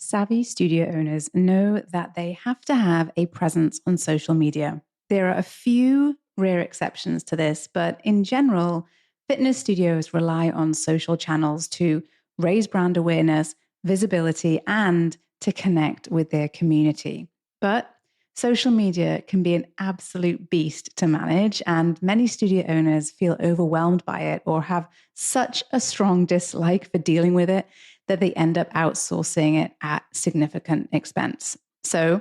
Savvy studio owners know that they have to have a presence on social media. There are a few rare exceptions to this, but in general, fitness studios rely on social channels to raise brand awareness, visibility, and to connect with their community. But social media can be an absolute beast to manage, and many studio owners feel overwhelmed by it or have such a strong dislike for dealing with it that they end up outsourcing it at significant expense. So,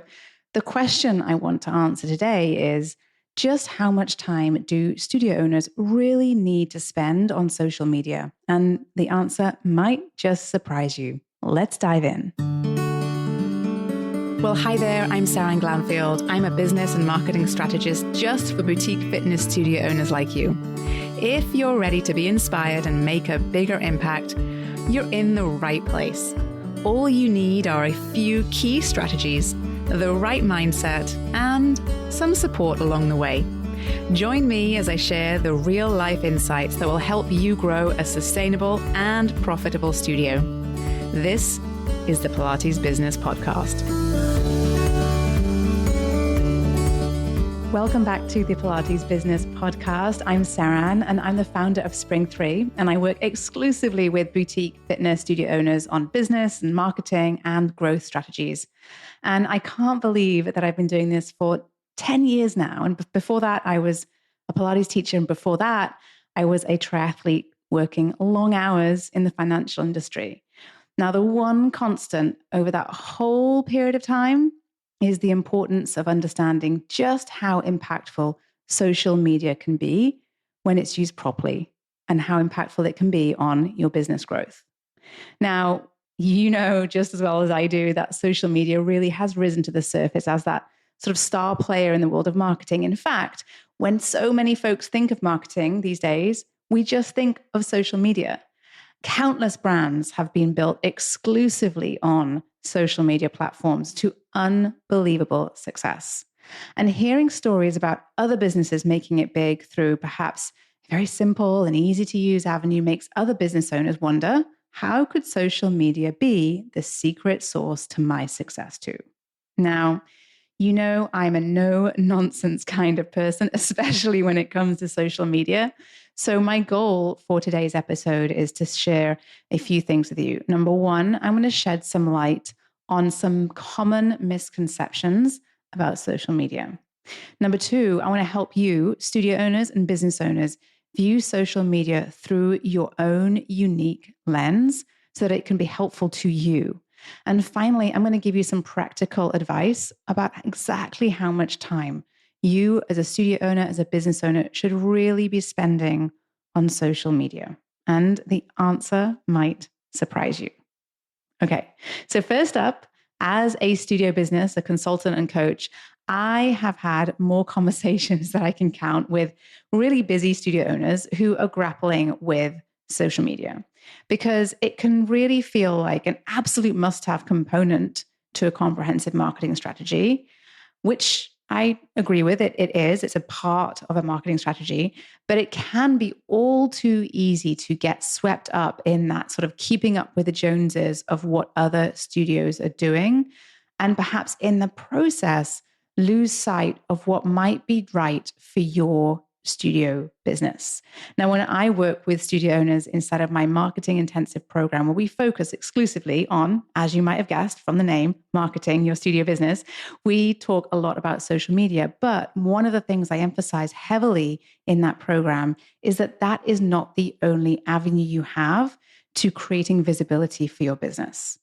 the question I want to answer today is just how much time do studio owners really need to spend on social media? And the answer might just surprise you. Let's dive in. Well, hi there, I'm Seran Glanfield. I'm a business and marketing strategist just for boutique fitness studio owners like you. If you're ready to be inspired and make a bigger impact, you're in the right place. All you need are a few key strategies, the right mindset, and some support along the way. Join me as I share the real-life insights that will help you grow a sustainable and profitable studio. This is the Pilates Business Podcast. Welcome back to the Pilates Business Podcast. I'm Seran, and I'm the founder of Spring 3, and I work exclusively with boutique fitness studio owners on business and marketing and growth strategies. And I can't believe that I've been doing this for 10 years now. And before that, I was a Pilates teacher, and before that, I was a triathlete working long hours in the financial industry. Now, the one constant over that whole period of time is the importance of understanding just how impactful social media can be when it's used properly and how impactful it can be on your business growth. Now, you know just as well as I do that social media really has risen to the surface as that sort of star player in the world of marketing. In fact, when so many folks think of marketing these days, we just think of social media. Countless brands have been built exclusively on social media platforms to unbelievable success. And hearing stories about other businesses making it big through perhaps a very simple and easy to use avenue makes other business owners wonder, how could social media be the secret source to my success too? Now, you know, I'm a no-nonsense kind of person, especially when it comes to social media. So my goal for today's episode is to share a few things with you. Number one, I'm going to shed some light on some common misconceptions about social media. Number two, I want to help you, studio owners and business owners, view social media through your own unique lens so that it can be helpful to you. And finally, I'm going to give you some practical advice about exactly how much time you as a studio owner, as a business owner, should really be spending on social media. And the answer might surprise you. Okay, so first up, as a studio business, a consultant and coach, I have had more conversations that I can count with really busy studio owners who are grappling with social media, because it can really feel like an absolute must-have component to a comprehensive marketing strategy, which I agree with. It is. It's a part of a marketing strategy, but it can be all too easy to get swept up in that sort of keeping up with the Joneses of what other studios are doing, and perhaps in the process lose sight of what might be right for your studio business. Now, when I work with studio owners inside of my marketing intensive program, where we focus exclusively on, as you might have guessed from the name, marketing your studio business, we talk a lot about social media. But one of the things I emphasize heavily in that program is that that is not the only avenue you have to creating visibility for your business.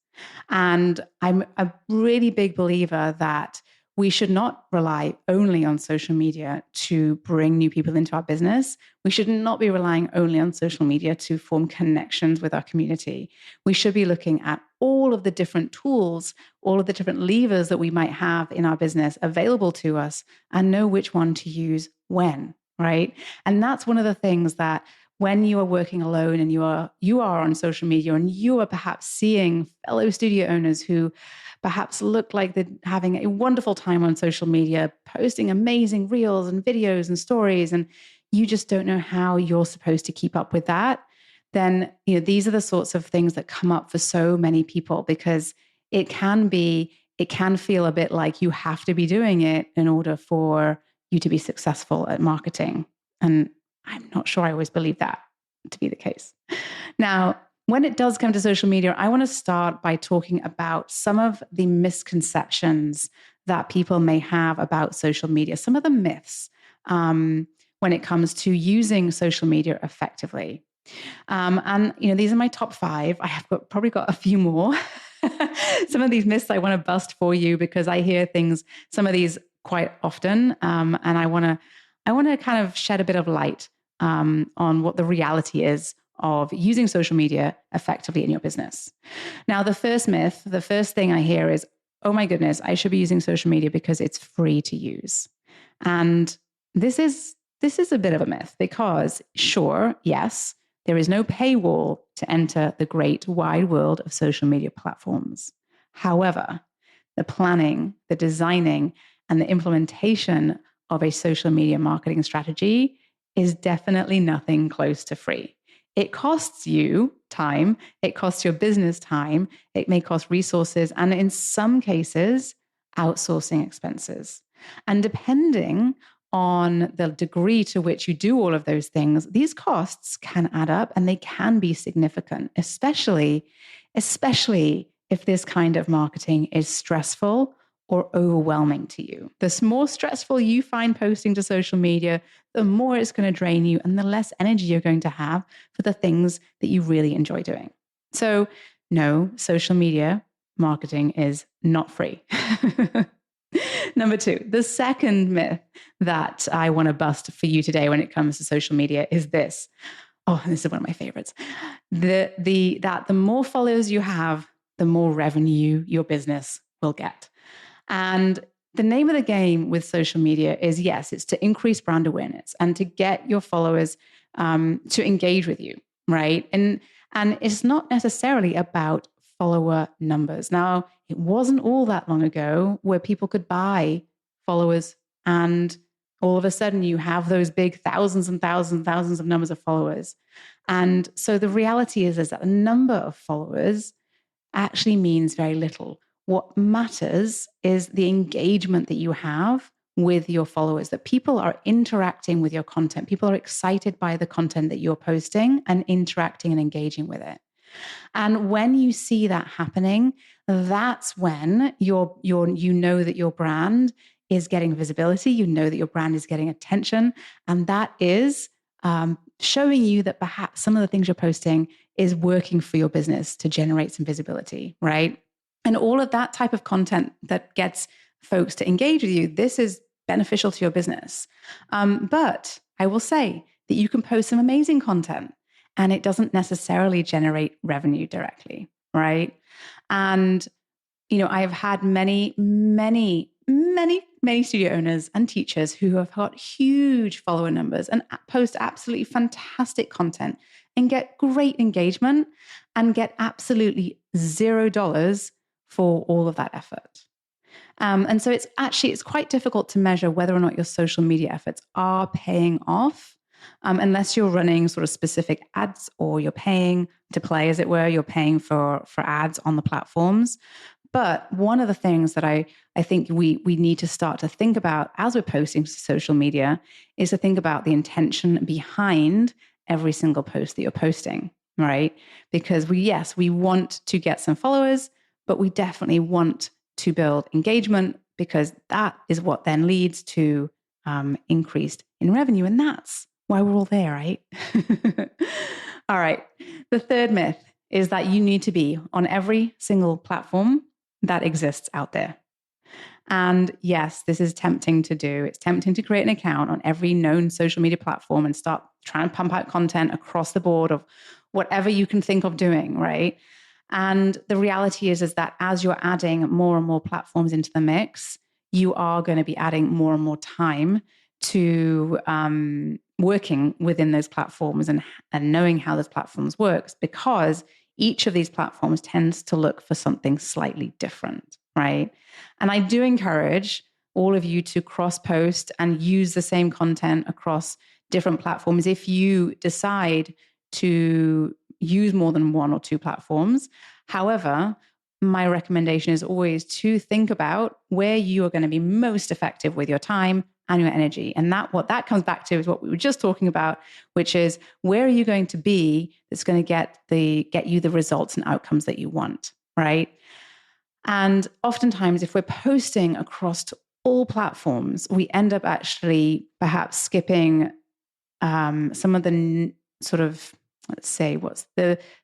And I'm a really big believer that we should not rely only on social media to bring new people into our business. We should not be relying only on social media to form connections with our community. We should be looking at all of the different tools, all of the different levers that we might have in our business available to us and know which one to use when, right? And that's one of the things that when you are working alone and you are on social media and you are perhaps seeing fellow studio owners who perhaps look like they're having a wonderful time on social media, posting amazing reels and videos and stories, and you just don't know how you're supposed to keep up with that, then these are the sorts of things that come up for so many people, because it can feel a bit like you have to be doing it in order for you to be successful at marketing. And I'm not sure I always believe that to be the case. Now, when it does come to social media, I want to start by talking about some of the misconceptions that people may have about social media, some of the myths when it comes to using social media effectively. And these are my top 5. I have probably got a few more. Some of these myths I want to bust for you because I hear some of these quite often, and I want to kind of shed a bit of light on what the reality is of using social media effectively in your business. Now, the first thing I hear is, oh my goodness, I should be using social media because it's free to use. And this is a bit of a myth because sure, yes, there is no paywall to enter the great wide world of social media platforms. However, the planning, the designing, and the implementation of a social media marketing strategy is definitely nothing close to free. It costs you time, it costs your business time, it may cost resources, and in some cases, outsourcing expenses. And depending on the degree to which you do all of those things, these costs can add up and they can be significant, especially if this kind of marketing is stressful or overwhelming to you. The more stressful you find posting to social media, the more it's going to drain you and the less energy you're going to have for the things that you really enjoy doing. So, no, social media marketing is not free. Number 2, the second myth that I want to bust for you today when it comes to social media is this. Oh, this is one of my favorites. That the more followers you have, the more revenue your business will get. And the name of the game with social media is, yes, it's to increase brand awareness and to get your followers to engage with you, right? And it's not necessarily about follower numbers. Now, it wasn't all that long ago where people could buy followers and all of a sudden you have those big thousands and thousands and thousands of numbers of followers. And so the reality is that the number of followers actually means very little. What matters is the engagement that you have with your followers, that people are interacting with your content. People are excited by the content that you're posting and interacting and engaging with it. And when you see that happening, that's when you know that your brand is getting visibility. You know that your brand is getting attention. And that is showing you that perhaps some of the things you're posting is working for your business to generate some visibility, right? And all of that type of content that gets folks to engage with you, this is beneficial to your business. But I will say that you can post some amazing content and it doesn't necessarily generate revenue directly, right? And, I've had many studio owners and teachers who have got huge follower numbers and post absolutely fantastic content and get great engagement and get absolutely $0 for all of that effort. And so it's quite difficult to measure whether or not your social media efforts are paying off, unless you're running sort of specific ads or you're paying to play, as it were, you're paying for ads on the platforms. But one of the things that I think we need to start to think about as we're posting to social media is to think about the intention behind every single post that you're posting, right? Because we want to get some followers, but we definitely want to build engagement because that is what then leads to increased in revenue. And that's why we're all there, right? All right. The third myth is that you need to be on every single platform that exists out there. And yes, this is tempting to do. It's tempting to create an account on every known social media platform and start trying to pump out content across the board of whatever you can think of doing, right? And the reality is that as you're adding more and more platforms into the mix, you are going to be adding more and more time to working within those platforms and knowing how those platforms works, because each of these platforms tends to look for something slightly different, right? And I do encourage all of you to cross-post and use the same content across different platforms if you decide to use more than one or two platforms. However, my recommendation is always to think about where you are going to be most effective with your time and your energy. And what that comes back to is what we were just talking about, which is where are you going to be that's going to get you the results and outcomes that you want, right? And oftentimes, if we're posting across all platforms, we end up actually perhaps skipping some of the sort of, let's say,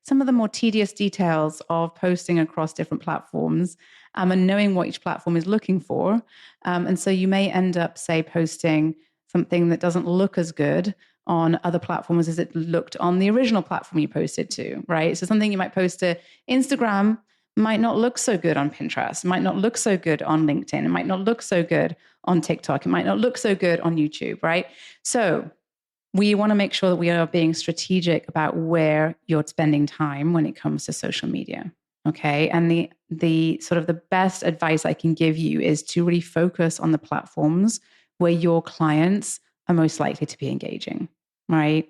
some of the more tedious details of posting across different platforms, and knowing what each platform is looking for. And so you may end up, say, posting something that doesn't look as good on other platforms as it looked on the original platform you posted to, right? So something you might post to Instagram might not look so good on Pinterest, might not look so good on LinkedIn, it might not look so good on TikTok, it might not look so good on YouTube, right? So we want to make sure that we are being strategic about where you're spending time when it comes to social media. Okay. And the sort of the best advice I can give you is to really focus on the platforms where your clients are most likely to be engaging, right?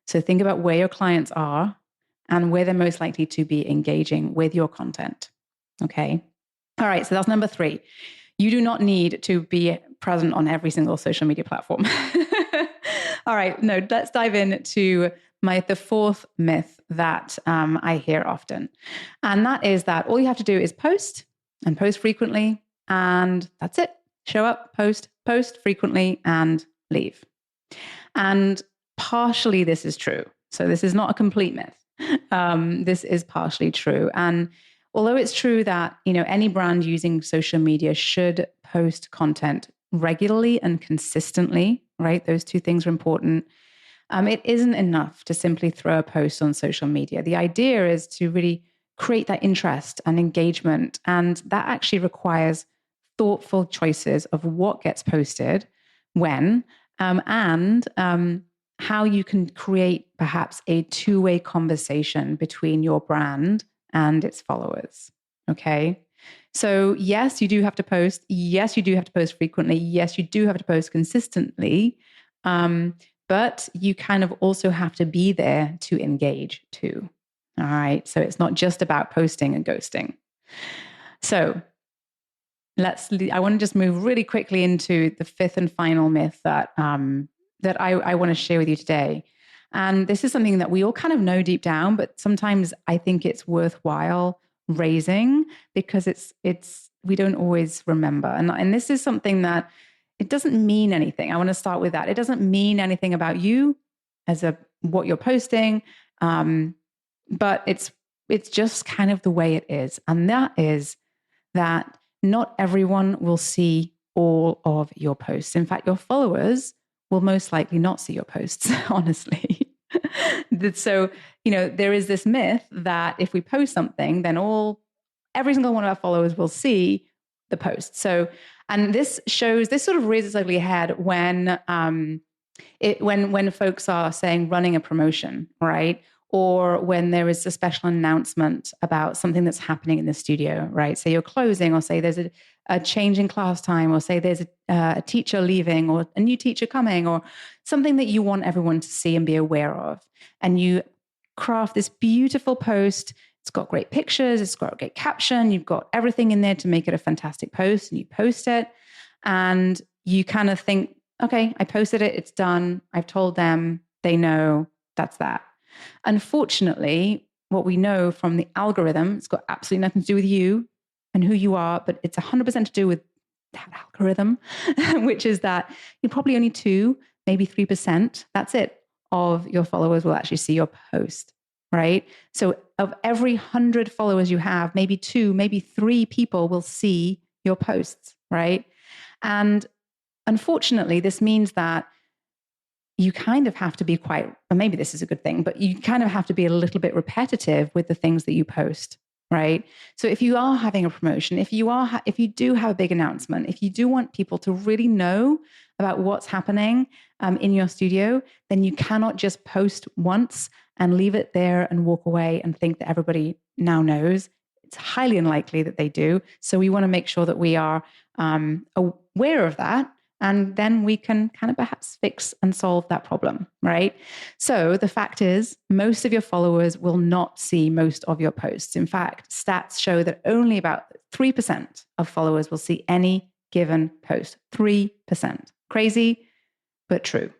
So think about where your clients are and where they're most likely to be engaging with your content. Okay. All right. So that's number 3. You do not need to be present on every single social media platform. All right. No, let's dive into the 4th myth that I hear often. And that is that all you have to do is post and post frequently. And that's it. Show up, post frequently, and leave. And partially this is true. So this is not a complete myth. This is partially true. And although it's true that, any brand using social media should post content regularly and consistently, right? Those 2 things are important. It isn't enough to simply throw a post on social media. The idea is to really create that interest and engagement. And that actually requires thoughtful choices of what gets posted, when, and how you can create perhaps a 2-way conversation between your brand and its followers. Okay. So yes, you do have to post. Yes, you do have to post frequently. Yes, you do have to post consistently. But you kind of also have to be there to engage too. All right. So it's not just about posting and ghosting. So I want to just move really quickly into the 5th and final myth that I want to share with you today. And this is something that we all kind of know deep down, but sometimes I think it's worthwhile raising because we don't always remember. And this is something that it doesn't mean anything. I want to start with that. It doesn't mean anything about you as what you're posting, but it's just kind of the way it is. And that is that not everyone will see all of your posts. In fact, your followers will most likely not see your posts, honestly. So, there is this myth that if we post something, then every single one of our followers will see the post. So, and this sort of raises ugly head when folks are saying running a promotion, right? Or when there is a special announcement about something that's happening in the studio, right? Say you're closing, or say there's a change in class time, or say there's a teacher leaving, or a new teacher coming, or something that you want everyone to see and be aware of. And you craft this beautiful post. It's got great pictures. It's got a great caption. You've got everything in there to make it a fantastic post, and you post it. And you kind of think, okay, I posted it. It's done. I've told them. They know. That's that. Unfortunately, what we know from the algorithm, it's got absolutely nothing to do with you and who you are, but it's 100% to do with that algorithm, which is that you're probably only 2, maybe 3%. That's it. Of your followers will actually see your post, right? So of every 100 followers you have, maybe 2, maybe 3 people will see your posts, right? And unfortunately, this means that you kind of have to be or maybe this is a good thing, but you kind of have to be a little bit repetitive with the things that you post, right? So if you are having a promotion, if you do have a big announcement, if you do want people to really know about what's happening in your studio, then you cannot just post once and leave it there and walk away and think that everybody now knows. It's highly unlikely that they do. So we want to make sure that we are aware of that And then we can kind of perhaps fix and solve that problem, right? So the fact is, most of your followers will not see most of your posts. In fact, stats show that only about 3% of followers will see any given post. 3%. Crazy, but true.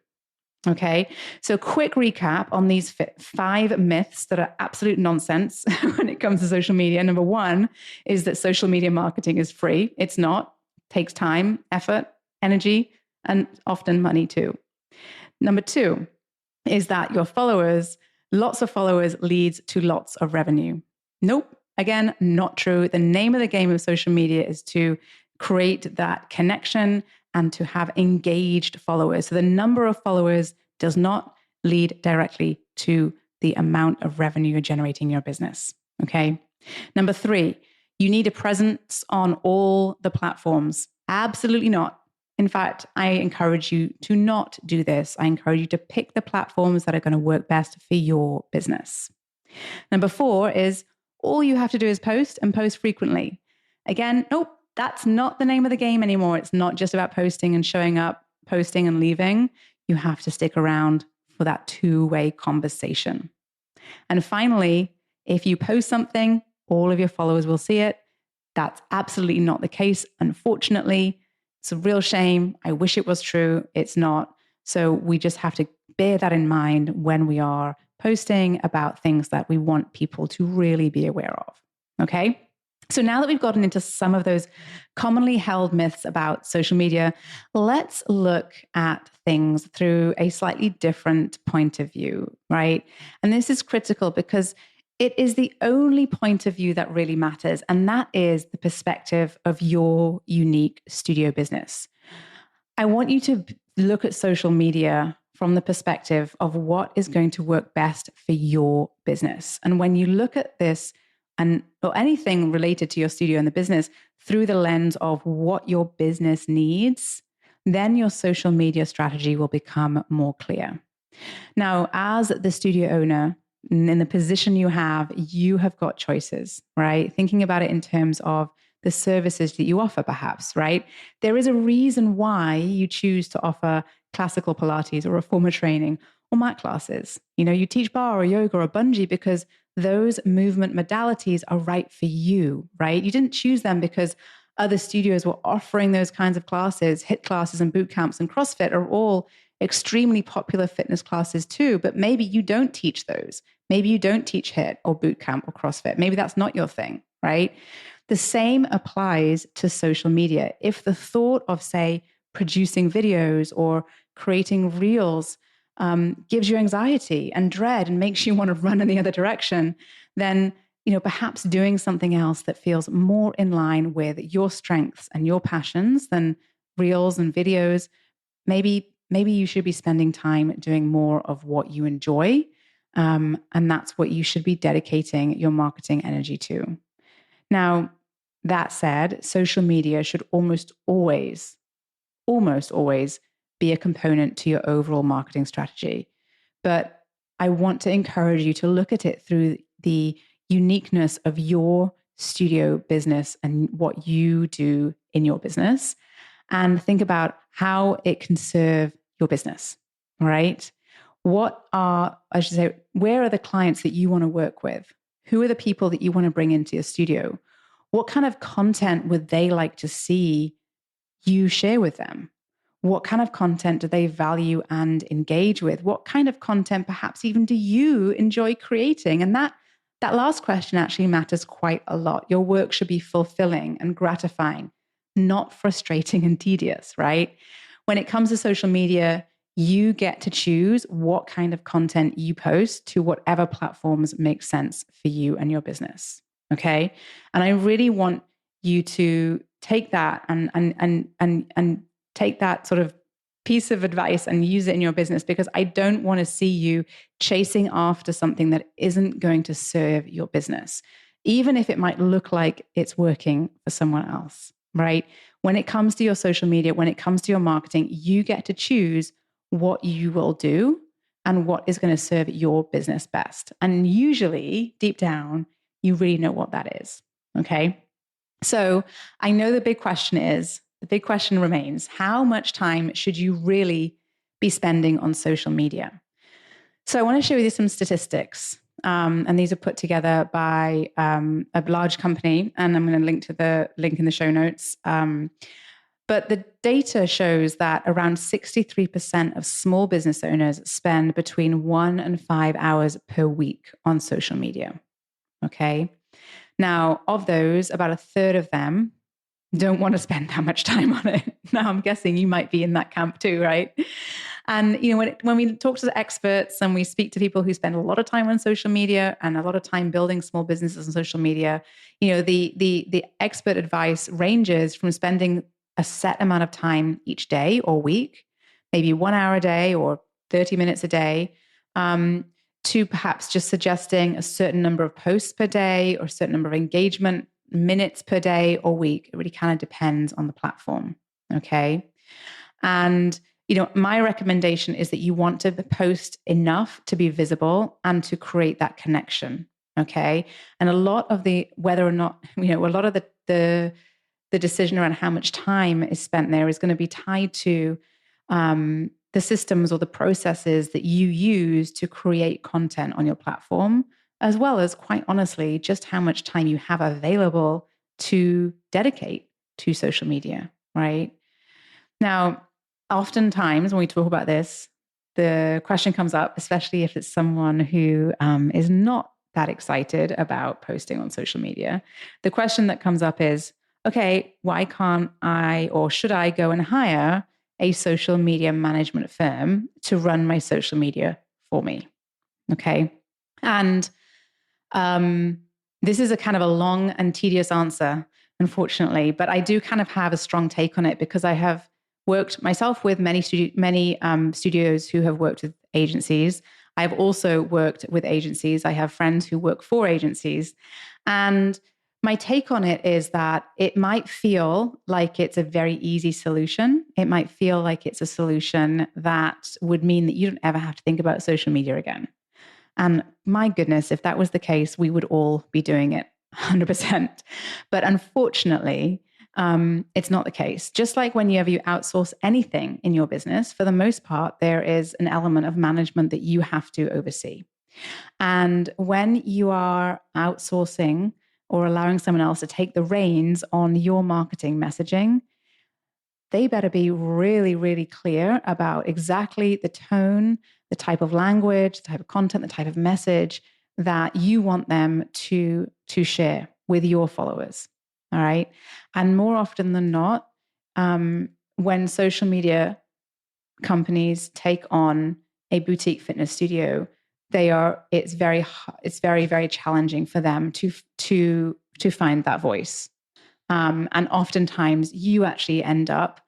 Okay, so quick recap on these 5 myths that are absolute nonsense when it comes to social media. Number 1 is that social media marketing is free. It's not. It takes time, effort, energy, and often money too. Number 2 is that your followers, lots of followers leads to lots of revenue. Nope. Again, not true. The name of the game of social media is to create that connection and to have engaged followers. So the number of followers does not lead directly to the amount of revenue you're generating in your business. Okay. Number 3, you need a presence on all the platforms. Absolutely not. In fact, I encourage you to not do this. I encourage you to pick the platforms that are going to work best for your business. Number 4 is all you have to do is post and post frequently. Again, nope, that's not the name of the game anymore. It's not just about posting and showing up, posting and leaving. You have to stick around for that two-way conversation. And finally, if you post something, all of your followers will see it. That's absolutely not the case. Unfortunately, it's a real shame. I wish it was true. It's not. So we just have to bear that in mind when we are posting about things that we want people to really be aware of. Okay? So now that we've gotten into some of those commonly held myths about social media, let's look at things through a slightly different point of view, right? And this is critical because it is the only point of view that really matters, and that is the perspective of your unique studio business. I want you to look at social media from the perspective of what is going to work best for your business. And when you look at this or anything related to your studio and the business through the lens of what your business needs, then your social media strategy will become more clear. Now, as the studio owner, in the position you have got choices, right? Thinking about it in terms of the services that you offer, perhaps, right? There is a reason why you choose to offer classical Pilates or reformer training or mat classes. You teach bar or yoga or bungee because those movement modalities are right for you, right? You didn't choose them because other studios were offering those kinds of classes. HIIT classes and boot camps and CrossFit are all extremely popular fitness classes too, but maybe you don't teach those. Maybe you don't teach HIIT or boot camp or CrossFit. Maybe that's not your thing, right? The same applies to social media. If the thought of, say, producing videos or creating reels gives you anxiety and dread and makes you want to run in the other direction, then perhaps doing something else that feels more in line with your strengths and your passions than reels and videos. Maybe you should be spending time doing more of what you enjoy, and that's what you should be dedicating your marketing energy to. Now, that said, social media should almost always be a component to your overall marketing strategy. But I want to encourage you to look at it through the uniqueness of your studio business and what you do in your business, and think about how it can serve your business, right? Where are the clients that you want to work with? Who are the people that you want to bring into your studio? What kind of content would they like to see you share with them? What kind of content do they value and engage with? What kind of content perhaps even do you enjoy creating? And that last question actually matters quite a lot. Your work should be fulfilling and gratifying, not frustrating and tedious, right? When it comes to social media, you get to choose what kind of content you post to whatever platforms make sense for you and your business. Okay. And I really want you to take that and take that sort of piece of advice and use it in your business, because I don't want to see you chasing after something that isn't going to serve your business, even if it might look like it's working for someone else, right? When it comes to your social media, when it comes to your marketing, you get to choose what you will do and what is going to serve your business best. And usually, deep down, you really know what that is, okay? So I know the big question is, the big question remains, how much time should you really be spending on social media? So I want to share with you some statistics. And these are put together by a large company, and I'm going to link to the link in the show notes. But the data shows that around 63% of small business owners spend between 1 and 5 hours per week on social media. Okay. Now, of those, about a third of them don't want to spend that much time on it. Now, I'm guessing you might be in that camp too, right? And when we talk to the experts and we speak to people who spend a lot of time on social media and a lot of time building small businesses on social media, the expert advice ranges from spending a set amount of time each day or week, maybe 1 hour a day or 30 minutes a day, to perhaps just suggesting a certain number of posts per day or a certain number of engagement minutes per day or week. It really kind of depends on the platform. Okay. And, my recommendation is that you want to post enough to be visible and to create that connection. Okay. And a lot of whether or not, a lot of the decision around how much time is spent there is going to be tied to the systems or the processes that you use to create content on your platform, as well as, quite honestly, just how much time you have available to dedicate to social media, right? Now, oftentimes when we talk about this, the question comes up, especially if it's someone who is not that excited about posting on social media. The question that comes up is, okay, why can't I or should I go and hire a social media management firm to run my social media for me? Okay. And this is a kind of a long and tedious answer, unfortunately, but I do kind of have a strong take on it because I have worked myself with many studios who have worked with agencies. I've also worked with agencies. I have friends who work for agencies. And my take on it is that it might feel like it's a very easy solution. It might feel like it's a solution that would mean that you don't ever have to think about social media again. And my goodness, if that was the case, we would all be doing it 100%. But unfortunately, it's not the case. Just like whenever you outsource anything in your business, for the most part, there is an element of management that you have to oversee. And when you are outsourcing or allowing someone else to take the reins on your marketing messaging, they better be really, really clear about exactly the tone, the type of language, the type of content, the type of message that you want them to share with your followers. All right. And more often than not, when social media companies take on a boutique fitness studio, it's very, very challenging for them to find that voice. And oftentimes you actually end up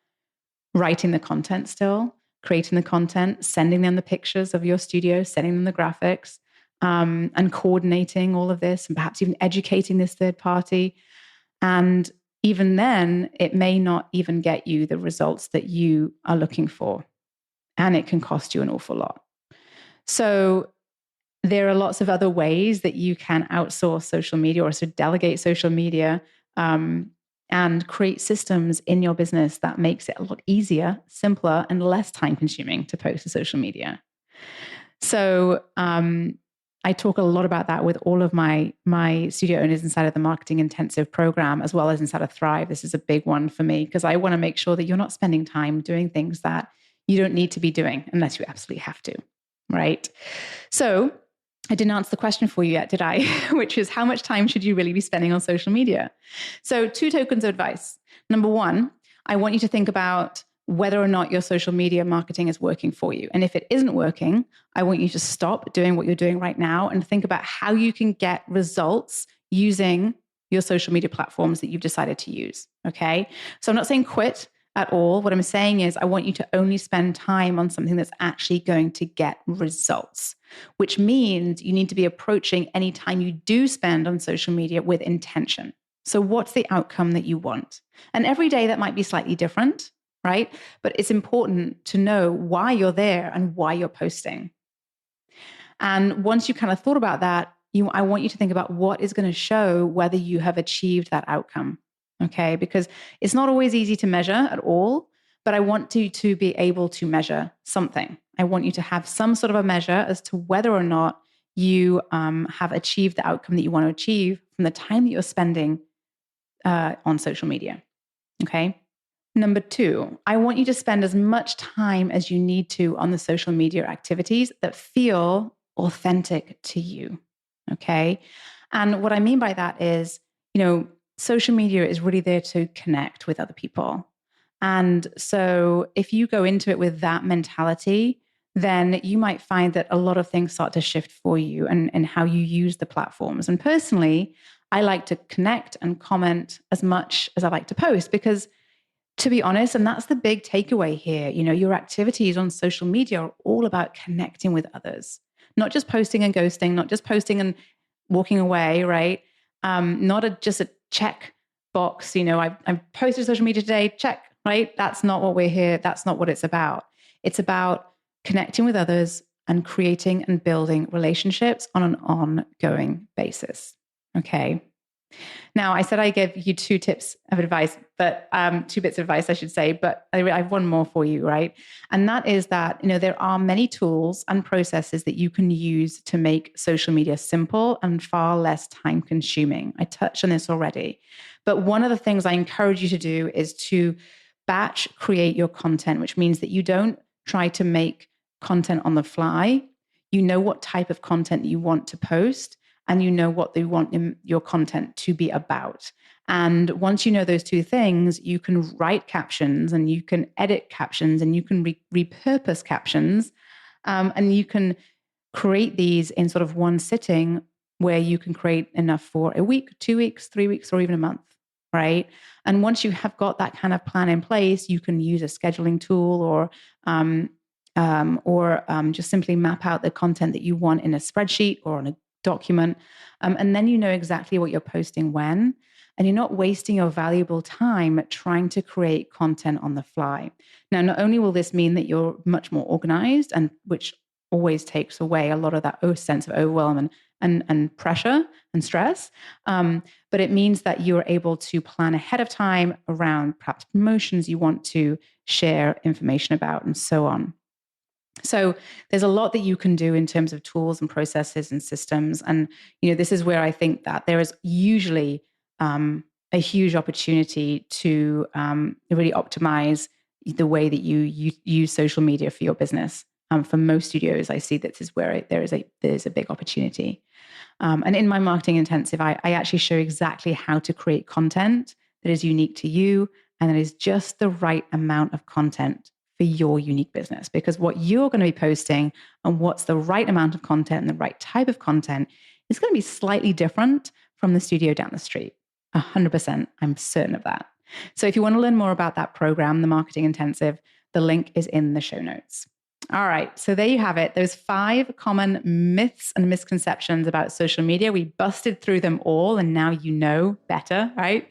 writing the content still, creating the content, sending them the pictures of your studio, sending them the graphics, and coordinating all of this, and perhaps even educating this third party. And even then, it may not even get you the results that you are looking for. And it can cost you an awful lot. So there are lots of other ways that you can outsource social media or delegate social media and create systems in your business that makes it a lot easier, simpler, and less time consuming to post to social media. So I talk a lot about that with all of my studio owners inside of the Marketing Intensive program, as well as inside of Thrive. This is a big one for me because I want to make sure that you're not spending time doing things that you don't need to be doing unless you absolutely have to, right? So I didn't answer the question for you yet, did I? Which is, how much time should you really be spending on social media? So 2 tokens of advice. Number 1, I want you to think about whether or not your social media marketing is working for you. And if it isn't working, I want you to stop doing what you're doing right now and think about how you can get results using your social media platforms that you've decided to use. Okay. So I'm not saying quit at all. What I'm saying is I want you to only spend time on something that's actually going to get results, which means you need to be approaching any time you do spend on social media with intention. So what's the outcome that you want? And every day that might be slightly different, right? But it's important to know why you're there and why you're posting. And once you kind of thought about that, I want you to think about what is going to show whether you have achieved that outcome. Okay. Because it's not always easy to measure at all, but I want you to be able to measure something. I want you to have some sort of a measure as to whether or not you have achieved the outcome that you want to achieve from the time that you're spending on social media. Okay. Number 2, I want you to spend as much time as you need to on the social media activities that feel authentic to you. Okay. And what I mean by that is, social media is really there to connect with other people. And so if you go into it with that mentality, then you might find that a lot of things start to shift for you and how you use the platforms. And personally, I like to connect and comment as much as I like to post because, to be honest, and that's the big takeaway here, your activities on social media are all about connecting with others, not just posting and ghosting, not just posting and walking away, right? Not just a check box, I've posted social media today, check, right? That's not what we're here. That's not what it's about. It's about connecting with others and creating and building relationships on an ongoing basis. Okay. Now, I said I gave you 2 tips of advice, but 2 bits of advice, I should say, but I have one more for you, right? And that is that, there are many tools and processes that you can use to make social media simple and far less time consuming. I touched on this already, but one of the things I encourage you to do is to batch create your content, which means that you don't try to make content on the fly. You know what type of content you want to post, and you know what they want your content to be about. And once you know those 2 things, you can write captions and you can edit captions and you can repurpose captions. And you can create these in sort of one sitting where you can create enough for a week, 2 weeks, 3 weeks, or even a month, right? And once you have got that kind of plan in place, you can use a scheduling tool or just simply map out the content that you want in a spreadsheet or on a document. And then you know exactly what you're posting when, and you're not wasting your valuable time trying to create content on the fly. Now, not only will this mean that you're much more organized, and which always takes away a lot of that sense of overwhelm and pressure and stress, but it means that you're able to plan ahead of time around perhaps promotions you want to share information about and so on. So there's a lot that you can do in terms of tools and processes and systems. And, this is where I think that there is usually a huge opportunity to really optimize the way that you use social media for your business. For most studios, I see that this is where there's a big opportunity. And in my marketing intensive, I actually show exactly how to create content that is unique to you and that is just the right amount of content for your unique business, because what you're going to be posting and what's the right amount of content and the right type of content is going to be slightly different from the studio down the street. 100%. I'm certain of that. So if you want to learn more about that program, the Marketing Intensive, the link is in the show notes. All right. So there you have it. Those 5 common myths and misconceptions about social media. We busted through them all, and now you know better, right?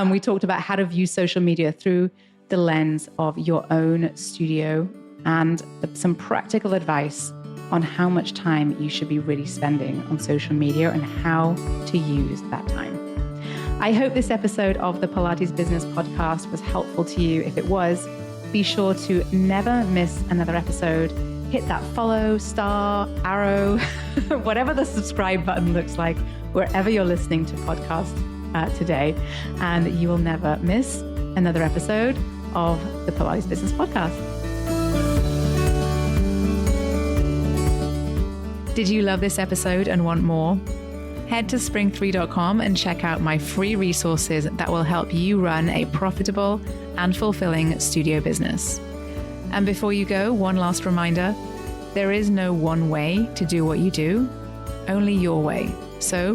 We talked about how to view social media through the lens of your own studio, and some practical advice on how much time you should be really spending on social media and how to use that time. I hope this episode of the Pilates Business Podcast was helpful to you. If it was, be sure to never miss another episode. Hit that follow, star, arrow, whatever the subscribe button looks like, wherever you're listening to podcasts today, and you will never miss another episode of the Pilates Business Podcast. Did you love this episode and want more? Head to spring3.com and check out my free resources that will help you run a profitable and fulfilling studio business. And before you go, one last reminder, there is no one way to do what you do, only your way. So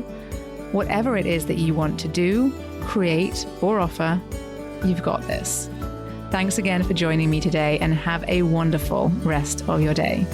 whatever it is that you want to do, create, or offer, you've got this. Thanks again for joining me today, and have a wonderful rest of your day.